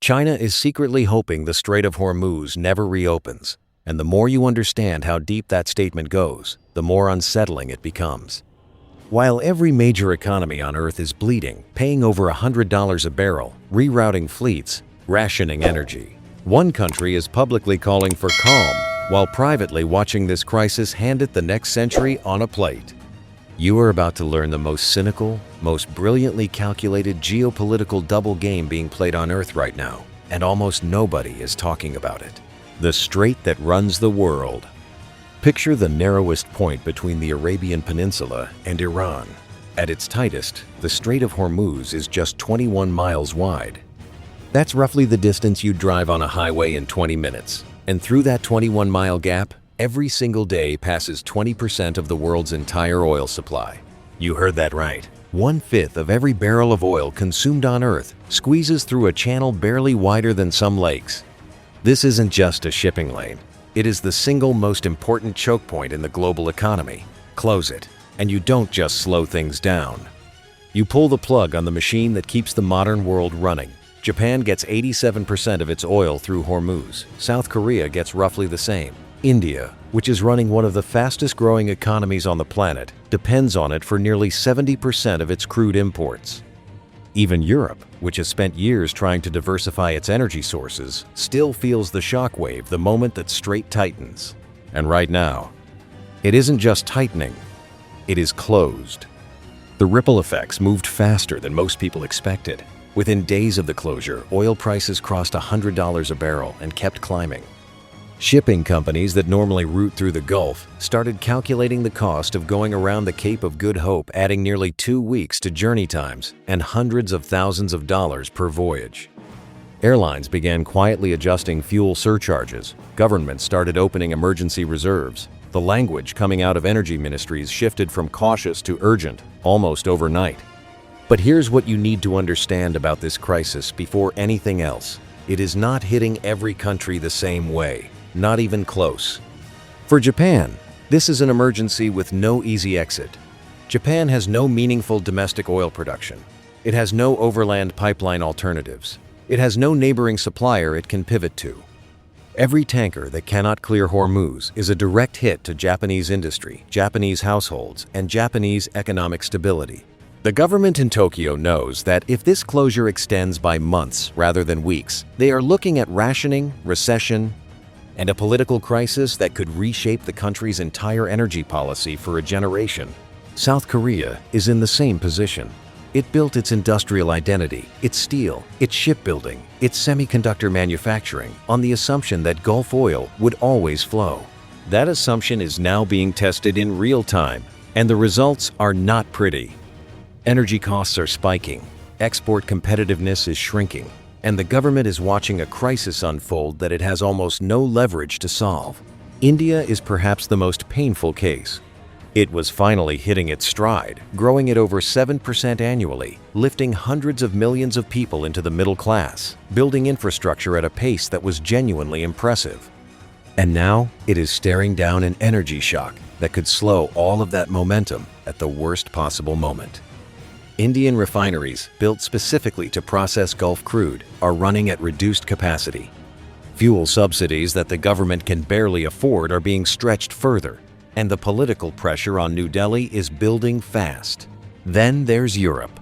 China is secretly hoping the Strait of Hormuz never reopens, and the more you understand how deep that statement goes, the more unsettling it becomes. While every major economy on Earth is bleeding, paying over $100 a barrel, rerouting fleets, rationing energy, one country is publicly calling for calm, while privately watching this crisis hand it the next century on a plate. You are about to learn the most cynical, most brilliantly calculated geopolitical double game being played on Earth right now, and almost nobody is talking about it. The strait that runs the world. Picture the narrowest point between the Arabian Peninsula and Iran. At its tightest, the Strait of Hormuz is just 21 miles wide. That's roughly the distance you'd drive on a highway in 20 minutes. And through that 21-mile gap, every single day passes 20% of the world's entire oil supply. You heard that right. 1/5 of every barrel of oil consumed on Earth squeezes through a channel barely wider than some lakes. This isn't just a shipping lane. It is the single most important choke point in the global economy. Close it, and you don't just slow things down. You pull the plug on the machine that keeps the modern world running. Japan gets 87% of its oil through Hormuz. South Korea gets roughly the same. India, which is running one of the fastest growing economies on the planet, depends on it for nearly 70% of its crude imports. Even Europe, which has spent years trying to diversify its energy sources, still feels the shockwave the moment that strait tightens. And right now, it isn't just tightening, it is closed. The ripple effects moved faster than most people expected. Within days of the closure, oil prices crossed $100 a barrel and kept climbing. Shipping companies that normally route through the Gulf started calculating the cost of going around the Cape of Good Hope, adding nearly 2 weeks to journey times and hundreds of thousands of dollars per voyage. Airlines began quietly adjusting fuel surcharges. Governments started opening emergency reserves. The language coming out of energy ministries shifted from cautious to urgent, almost overnight. But here's what you need to understand about this crisis before anything else. It is not hitting every country the same way. Not even close. For Japan, this is an emergency with no easy exit. Japan has no meaningful domestic oil production. It has no overland pipeline alternatives. It has no neighboring supplier it can pivot to. Every tanker that cannot clear Hormuz is a direct hit to Japanese industry, Japanese households, and Japanese economic stability. The government in Tokyo knows that if this closure extends by months rather than weeks, they are looking at rationing, recession, and a political crisis that could reshape the country's entire energy policy for a generation. South Korea is in the same position. It built its industrial identity, its steel, its shipbuilding, its semiconductor manufacturing on the assumption that Gulf oil would always flow. That assumption is now being tested in real time, and the results are not pretty. Energy costs are spiking, export competitiveness is shrinking, and the government is watching a crisis unfold that it has almost no leverage to solve. India is perhaps the most painful case. It was finally hitting its stride, growing at over 7% annually, lifting hundreds of millions of people into the middle class, building infrastructure at a pace that was genuinely impressive. And now, it is staring down an energy shock that could slow all of that momentum at the worst possible moment. Indian refineries, built specifically to process Gulf crude, are running at reduced capacity. Fuel subsidies that the government can barely afford are being stretched further, and the political pressure on New Delhi is building fast. Then there's Europe.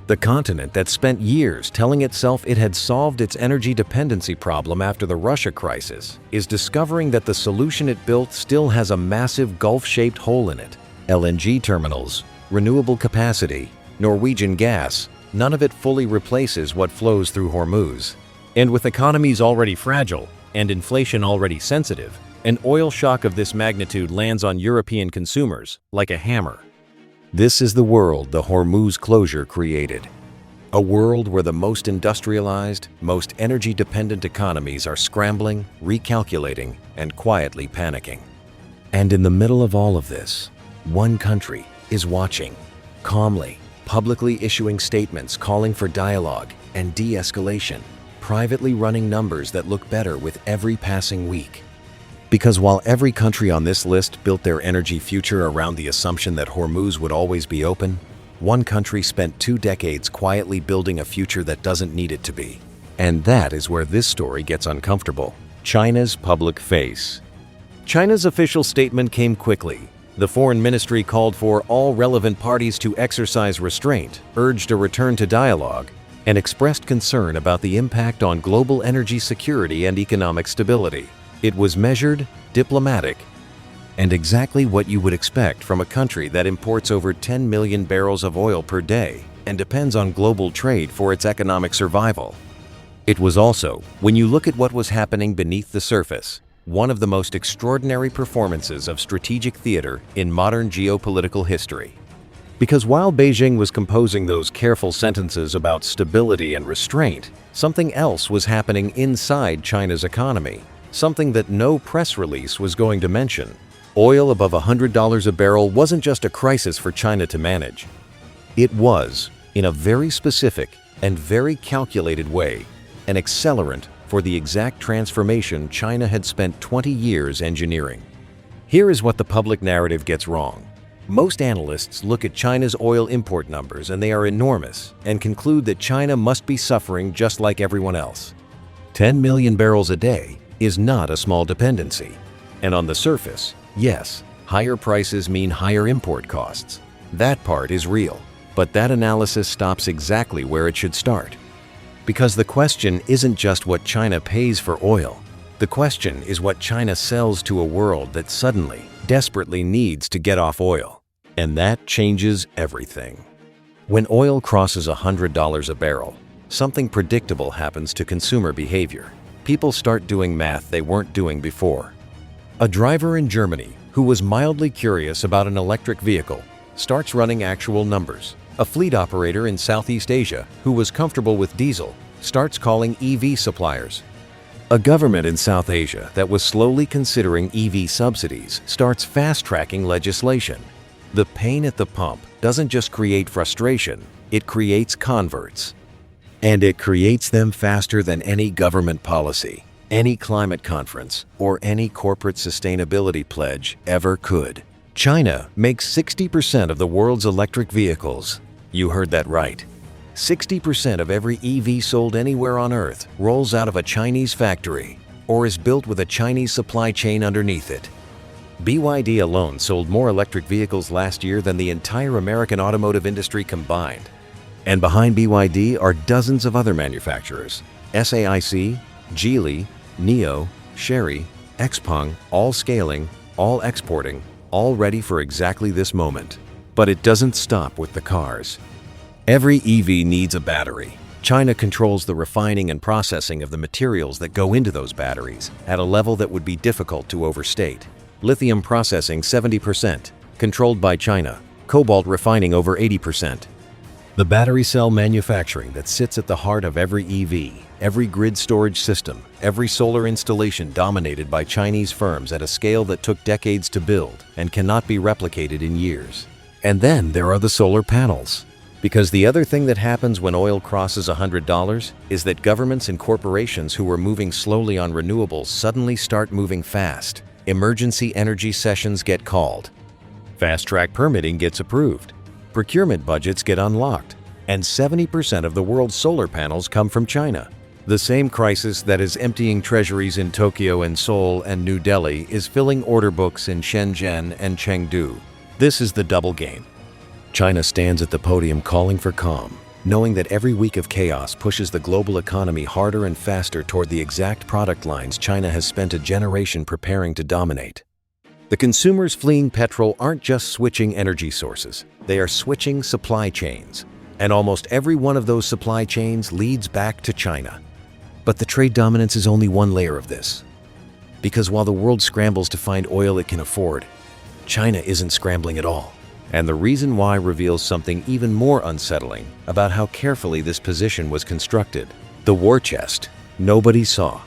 The continent that spent years telling itself it had solved its energy dependency problem after the Russia crisis is discovering that the solution it built still has a massive Gulf-shaped hole in it. LNG terminals, renewable capacity, Norwegian gas, none of it fully replaces what flows through Hormuz. And with economies already fragile and inflation already sensitive, an oil shock of this magnitude lands on European consumers like a hammer. This is the world the Hormuz closure created. A world where the most industrialized, most energy-dependent economies are scrambling, recalculating, and quietly panicking. And in the middle of all of this, one country is watching, calmly, publicly issuing statements calling for dialogue and de-escalation, privately running numbers that look better with every passing week. Because while every country on this list built their energy future around the assumption that Hormuz would always be open, one country spent 2 decades quietly building a future that doesn't need it to be. And that is where this story gets uncomfortable. China's public face. China's official statement came quickly. The foreign ministry called for all relevant parties to exercise restraint, urged a return to dialogue, and expressed concern about the impact on global energy security and economic stability. It was measured, diplomatic, and exactly what you would expect from a country that imports over 10 million barrels of oil per day and depends on global trade for its economic survival. It was also, when you look at what was happening beneath the surface, one of the most extraordinary performances of strategic theater in modern geopolitical history. Because while Beijing was composing those careful sentences about stability and restraint, something else was happening inside China's economy, something that no press release was going to mention. Oil above $100 a barrel wasn't just a crisis for China to manage. It was, in a very specific and very calculated way, an accelerant for the exact transformation China had spent 20 years engineering. Here is what the public narrative gets wrong. Most analysts look at China's oil import numbers and they are enormous and conclude that China must be suffering just like everyone else. 10 million barrels a day is not a small dependency. And on the surface, yes, higher prices mean higher import costs. That part is real, but that analysis stops exactly where it should start. Because the question isn't just what China pays for oil. The question is what China sells to a world that suddenly, desperately needs to get off oil. And that changes everything. When oil crosses $100 a barrel, something predictable happens to consumer behavior. People start doing math they weren't doing before. A driver in Germany who was mildly curious about an electric vehicle starts running actual numbers. A fleet operator in Southeast Asia who was comfortable with diesel starts calling EV suppliers. A government in South Asia that was slowly considering EV subsidies starts fast-tracking legislation. The pain at the pump doesn't just create frustration, it creates converts. And it creates them faster than any government policy, any climate conference, or any corporate sustainability pledge ever could. China makes 60% of the world's electric vehicles. You heard that right. 60% of every EV sold anywhere on Earth rolls out of a Chinese factory or is built with a Chinese supply chain underneath it. BYD alone sold more electric vehicles last year than the entire American automotive industry combined. And behind BYD are dozens of other manufacturers. SAIC, Geely, NIO, Chery, Xpeng, all scaling, all exporting, all ready for exactly this moment. But it doesn't stop with the cars. Every EV needs a battery. China controls the refining and processing of the materials that go into those batteries at a level that would be difficult to overstate. Lithium processing 70%, controlled by China. Cobalt refining over 80%. The battery cell manufacturing that sits at the heart of every EV, every grid storage system, every solar installation dominated by Chinese firms at a scale that took decades to build and cannot be replicated in years. And then there are the solar panels. Because the other thing that happens when oil crosses $100 is that governments and corporations who were moving slowly on renewables suddenly start moving fast. Emergency energy sessions get called. Fast-track permitting gets approved. Procurement budgets get unlocked. And 70% of the world's solar panels come from China. The same crisis that is emptying treasuries in Tokyo and Seoul and New Delhi is filling order books in Shenzhen and Chengdu. This is the double game. China stands at the podium calling for calm, knowing that every week of chaos pushes the global economy harder and faster toward the exact product lines China has spent a generation preparing to dominate. The consumers fleeing petrol aren't just switching energy sources, they are switching supply chains. And almost every one of those supply chains leads back to China. But the trade dominance is only one layer of this. Because while the world scrambles to find oil it can afford, China isn't scrambling at all. And the reason why reveals something even more unsettling about how carefully this position was constructed. The war chest nobody saw.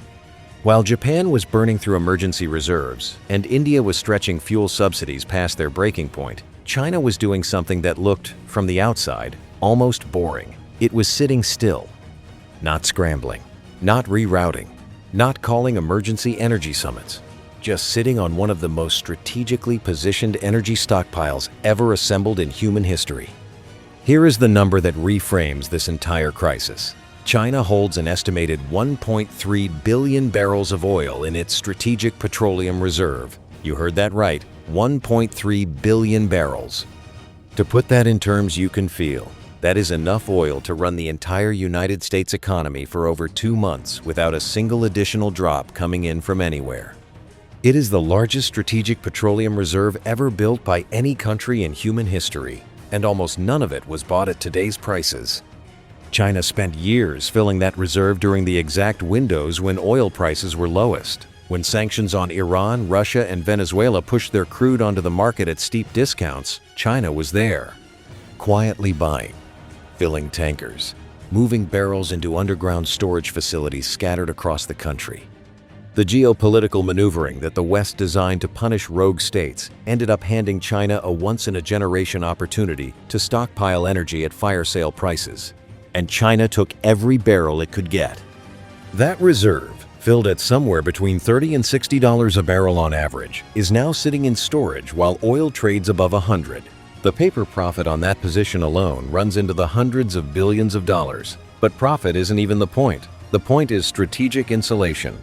While Japan was burning through emergency reserves and India was stretching fuel subsidies past their breaking point, China was doing something that looked, from the outside, almost boring. It was sitting still, not scrambling, not rerouting, not calling emergency energy summits. Just sitting on one of the most strategically positioned energy stockpiles ever assembled in human history. Here is the number that reframes this entire crisis. China holds an estimated 1.3 billion barrels of oil in its strategic petroleum reserve. You heard that right, 1.3 billion barrels. To put that in terms you can feel, that is enough oil to run the entire United States economy for over 2 months without a single additional drop coming in from anywhere. It is the largest strategic petroleum reserve ever built by any country in human history, and almost none of it was bought at today's prices. China spent years filling that reserve during the exact windows when oil prices were lowest. When sanctions on Iran, Russia, and Venezuela pushed their crude onto the market at steep discounts, China was there, quietly buying, filling tankers, moving barrels into underground storage facilities scattered across the country. The geopolitical maneuvering that the West designed to punish rogue states ended up handing China a once-in-a-generation opportunity to stockpile energy at fire sale prices. And China took every barrel it could get. That reserve, filled at somewhere between $30 and $60 a barrel on average, is now sitting in storage while oil trades above $100. The paper profit on that position alone runs into the hundreds of billions of dollars. But profit isn't even the point. The point is strategic insulation.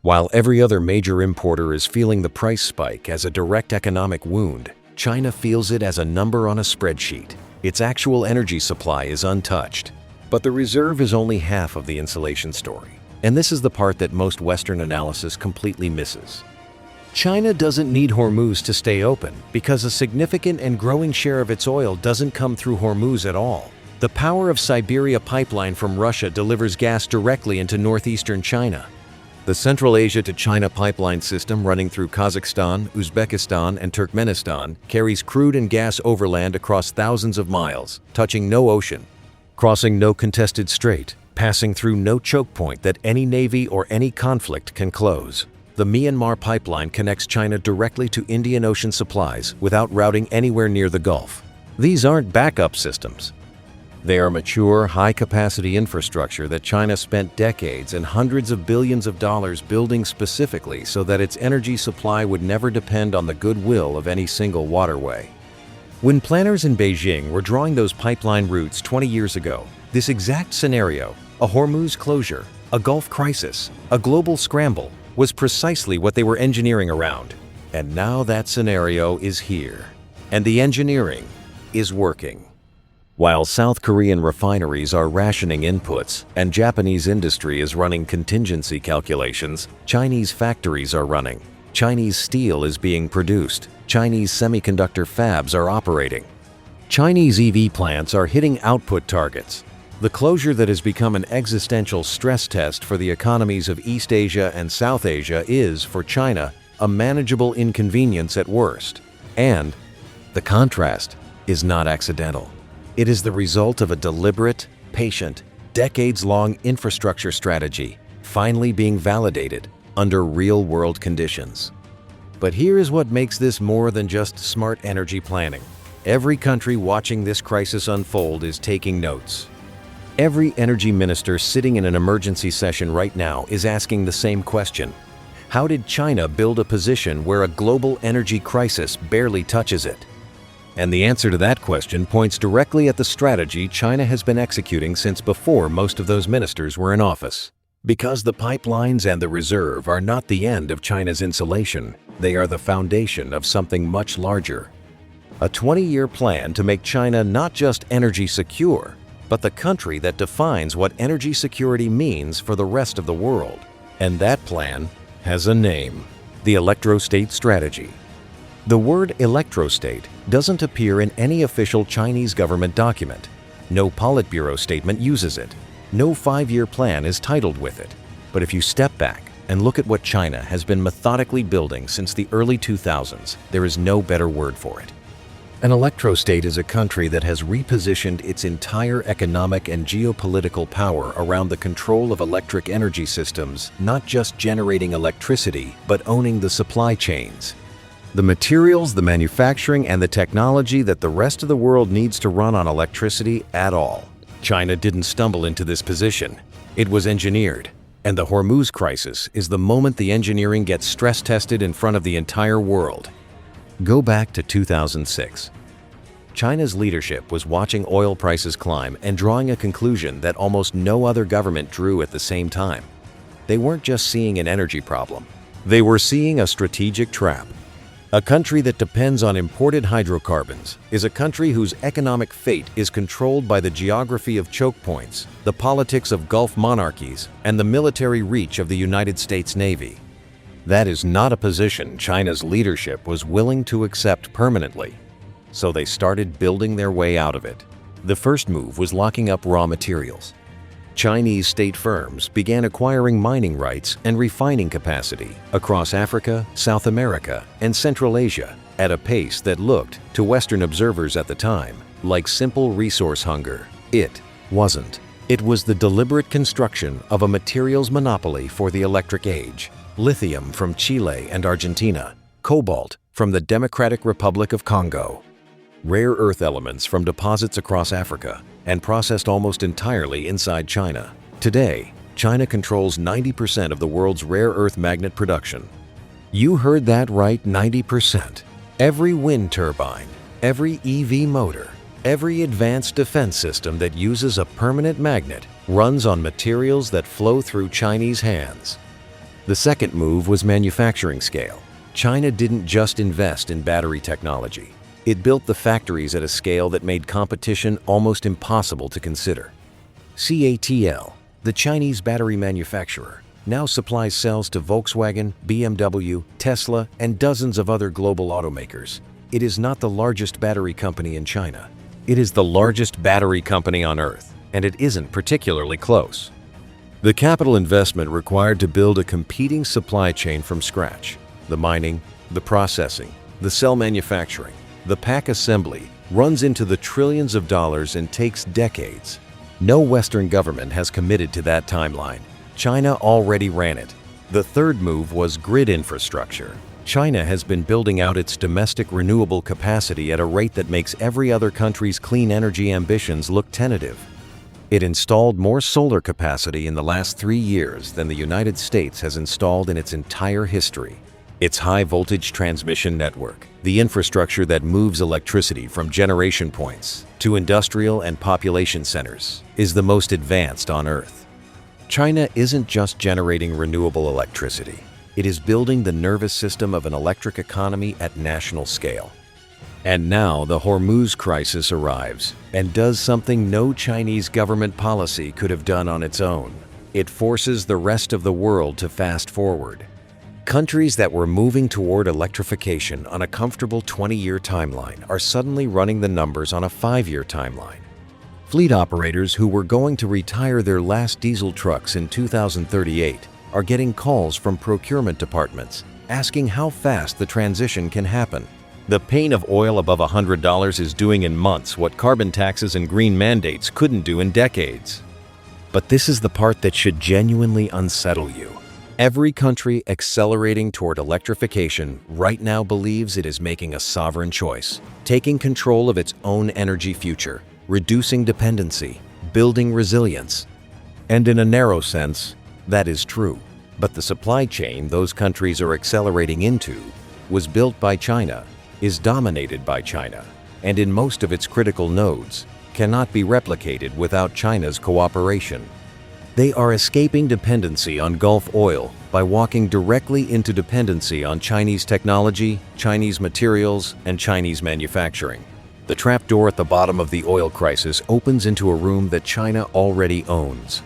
While every other major importer is feeling the price spike as a direct economic wound, China feels it as a number on a spreadsheet. Its actual energy supply is untouched. But the reserve is only half of the insulation story. And this is the part that most Western analysis completely misses. China doesn't need Hormuz to stay open because a significant and growing share of its oil doesn't come through Hormuz at all. The Power of Siberia pipeline from Russia delivers gas directly into northeastern China. The Central Asia to China pipeline system running through Kazakhstan, Uzbekistan, and Turkmenistan carries crude and gas overland across thousands of miles, touching no ocean, crossing no contested strait, passing through no choke point that any navy or any conflict can close. The Myanmar pipeline connects China directly to Indian Ocean supplies without routing anywhere near the Gulf. These aren't backup systems. They are mature, high-capacity infrastructure that China spent decades and hundreds of billions of dollars building specifically so that its energy supply would never depend on the goodwill of any single waterway. When planners in Beijing were drawing those pipeline routes 20 years ago, this exact scenario, a Hormuz closure, a Gulf crisis, a global scramble, was precisely what they were engineering around. And now that scenario is here. And the engineering is working. While South Korean refineries are rationing inputs and Japanese industry is running contingency calculations, Chinese factories are running. Chinese steel is being produced. Chinese semiconductor fabs are operating. Chinese EV plants are hitting output targets. The closure that has become an existential stress test for the economies of East Asia and South Asia is, for China, a manageable inconvenience at worst. And the contrast is not accidental. It is the result of a deliberate, patient, decades-long infrastructure strategy finally being validated under real-world conditions. But here is what makes this more than just smart energy planning. Every country watching this crisis unfold is taking notes. Every energy minister sitting in an emergency session right now is asking the same question. How did China build a position where a global energy crisis barely touches it? And the answer to that question points directly at the strategy China has been executing since before most of those ministers were in office. Because the pipelines and the reserve are not the end of China's insulation, they are the foundation of something much larger. A 20-year plan to make China not just energy secure, but the country that defines what energy security means for the rest of the world. And that plan has a name: the Electrostate strategy. The word Electrostate doesn't appear in any official Chinese government document. No Politburo statement uses it. No 5-year plan is titled with it. But if you step back and look at what China has been methodically building since the early 2000s, there is no better word for it. An electrostate is a country that has repositioned its entire economic and geopolitical power around the control of electric energy systems, not just generating electricity, but owning the supply chains. The materials, the manufacturing, and the technology that the rest of the world needs to run on electricity at all. China didn't stumble into this position. It was engineered. And the Hormuz crisis is the moment the engineering gets stress-tested in front of the entire world. Go back to 2006. China's leadership was watching oil prices climb and drawing a conclusion that almost no other government drew at the same time. They weren't just seeing an energy problem. They were seeing a strategic trap. A country that depends on imported hydrocarbons is a country whose economic fate is controlled by the geography of choke points, the politics of Gulf monarchies, and the military reach of the United States Navy. That is not a position China's leadership was willing to accept permanently, so they started building their way out of it. The first move was locking up raw materials. Chinese state firms began acquiring mining rights and refining capacity across Africa, South America, and Central Asia at a pace that looked, to Western observers at the time, like simple resource hunger. It wasn't. It was the deliberate construction of a materials monopoly for the electric age. Lithium from Chile and Argentina, cobalt from the Democratic Republic of Congo, rare earth elements from deposits across Africa, and processed almost entirely inside China. Today, China controls 90% of the world's rare earth magnet production. You heard that right, 90%. Every wind turbine, every EV motor, every advanced defense system that uses a permanent magnet runs on materials that flow through Chinese hands. The second move was manufacturing scale. China didn't just invest in battery technology. It built the factories at a scale that made competition almost impossible to consider. CATL, the Chinese battery manufacturer, now supplies cells to Volkswagen, BMW, Tesla, and dozens of other global automakers. It is not the largest battery company in China. It is the largest battery company on Earth, and it isn't particularly close. The capital investment required to build a competing supply chain from scratch, the mining, the processing, the cell manufacturing, the pack assembly, runs into the trillions of dollars and takes decades. No Western government has committed to that timeline. China already ran it. The third move was grid infrastructure. China has been building out its domestic renewable capacity at a rate that makes every other country's clean energy ambitions look tentative. It installed more solar capacity in the last 3 years than the United States has installed in its entire history. Its high-voltage transmission network, the infrastructure that moves electricity from generation points to industrial and population centers, is the most advanced on Earth. China isn't just generating renewable electricity. It is building the nervous system of an electric economy at national scale. And now the Hormuz crisis arrives and does something no Chinese government policy could have done on its own. It forces the rest of the world to fast forward. Countries that were moving toward electrification on a comfortable 20-year timeline are suddenly running the numbers on a 5-year timeline. Fleet operators who were going to retire their last diesel trucks in 2038 are getting calls from procurement departments asking how fast the transition can happen. The pain of oil above $100 is doing in months what carbon taxes and green mandates couldn't do in decades. But this is the part that should genuinely unsettle you. Every country accelerating toward electrification right now believes it is making a sovereign choice, taking control of its own energy future, reducing dependency, building resilience. And in a narrow sense, that is true. But the supply chain those countries are accelerating into was built by China, is dominated by China, and in most of its critical nodes cannot be replicated without China's cooperation. They are escaping dependency on Gulf oil by walking directly into dependency on Chinese technology, Chinese materials, and Chinese manufacturing. The trapdoor at the bottom of the oil crisis opens into a room that China already owns.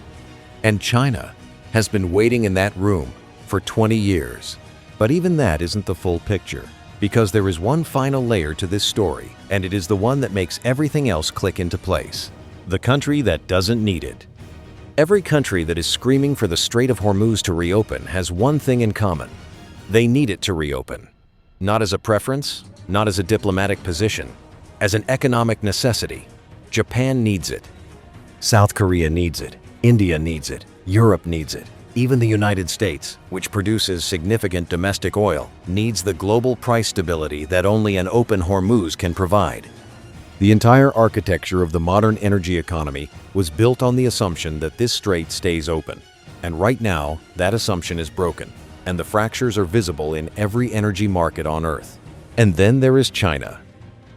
And China has been waiting in that room for 20 years. But even that isn't the full picture, because there is one final layer to this story, and it is the one that makes everything else click into place. The country that doesn't need it. Every country that is screaming for the Strait of Hormuz to reopen has one thing in common. They need it to reopen. Not as a preference, not as a diplomatic position, as an economic necessity. Japan needs it. South Korea needs it. India needs it. Europe needs it. Even the United States, which produces significant domestic oil, needs the global price stability that only an open Hormuz can provide. The entire architecture of the modern energy economy was built on the assumption that this strait stays open. And right now, that assumption is broken, and the fractures are visible in every energy market on Earth. And then there is China.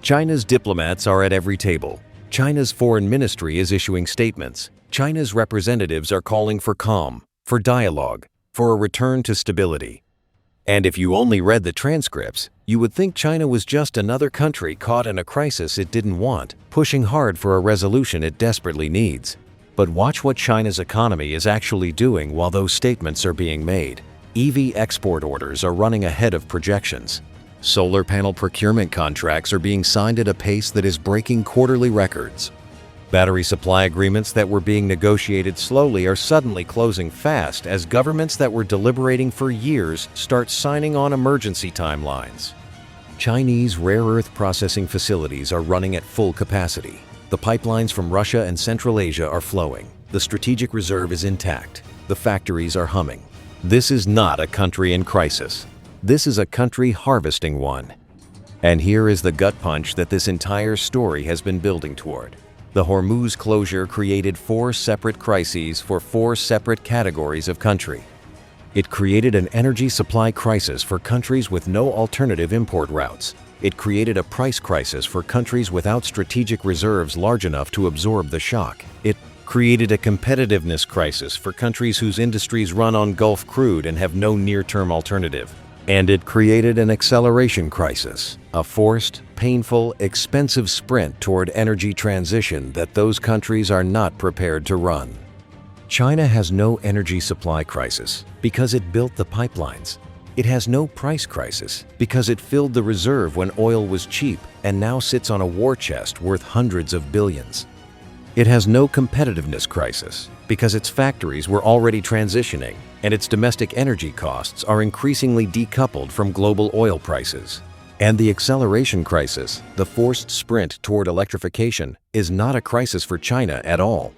China's diplomats are at every table. China's foreign ministry is issuing statements. China's representatives are calling for calm, for dialogue, for a return to stability. And if you only read the transcripts, you would think China was just another country caught in a crisis it didn't want, pushing hard for a resolution it desperately needs. But watch what China's economy is actually doing while those statements are being made. EV export orders are running ahead of projections. Solar panel procurement contracts are being signed at a pace that is breaking quarterly records. Battery supply agreements that were being negotiated slowly are suddenly closing fast as governments that were deliberating for years start signing on emergency timelines. Chinese rare earth processing facilities are running at full capacity. The pipelines from Russia and Central Asia are flowing. The strategic reserve is intact. The factories are humming. This is not a country in crisis. This is a country harvesting one. And here is the gut punch that this entire story has been building toward. The Hormuz closure created 4 separate crises for 4 separate categories of country. It created an energy supply crisis for countries with no alternative import routes. It created a price crisis for countries without strategic reserves large enough to absorb the shock. It created a competitiveness crisis for countries whose industries run on Gulf crude and have no near-term alternative. And it created an acceleration crisis, a forced, painful, expensive sprint toward energy transition that those countries are not prepared to run. China has no energy supply crisis because it built the pipelines. It has no price crisis because it filled the reserve when oil was cheap and now sits on a war chest worth hundreds of billions. It has no competitiveness crisis because its factories were already transitioning and its domestic energy costs are increasingly decoupled from global oil prices. And the acceleration crisis, the forced sprint toward electrification, is not a crisis for China at all.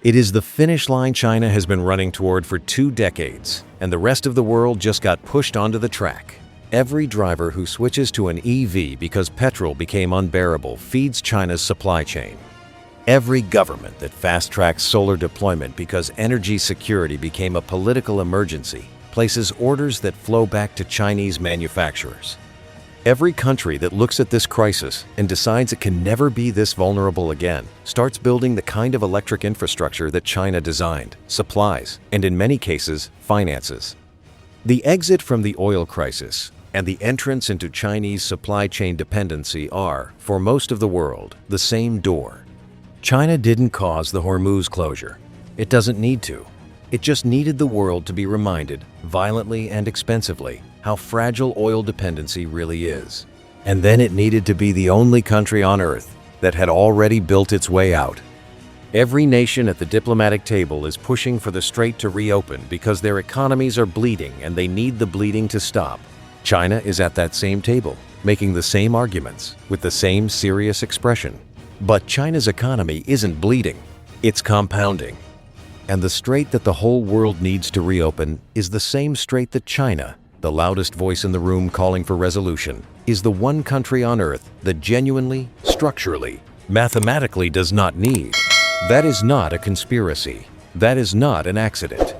It is the finish line China has been running toward for 2 decades, and the rest of the world just got pushed onto the track. Every driver who switches to an EV because petrol became unbearable feeds China's supply chain. Every government that fast-tracks solar deployment because energy security became a political emergency places orders that flow back to Chinese manufacturers. Every country that looks at this crisis and decides it can never be this vulnerable again starts building the kind of electric infrastructure that China designed, supplies, and in many cases, finances. The exit from the oil crisis and the entrance into Chinese supply chain dependency are, for most of the world, the same door. China didn't cause the Hormuz closure. It doesn't need to. It just needed the world to be reminded, violently and expensively, how fragile oil dependency really is. And then it needed to be the only country on Earth that had already built its way out. Every nation at the diplomatic table is pushing for the Strait to reopen because their economies are bleeding and they need the bleeding to stop. China is at that same table, making the same arguments, with the same serious expression. But China's economy isn't bleeding, it's compounding. And the strait that the whole world needs to reopen is the same strait that China, the loudest voice in the room calling for resolution, is the one country on Earth that genuinely, structurally, mathematically does not need. That is not a conspiracy. That is not an accident.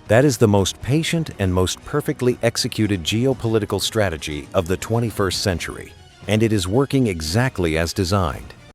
That is the most patient and most perfectly executed geopolitical strategy of the 21st century, and it is working exactly as designed.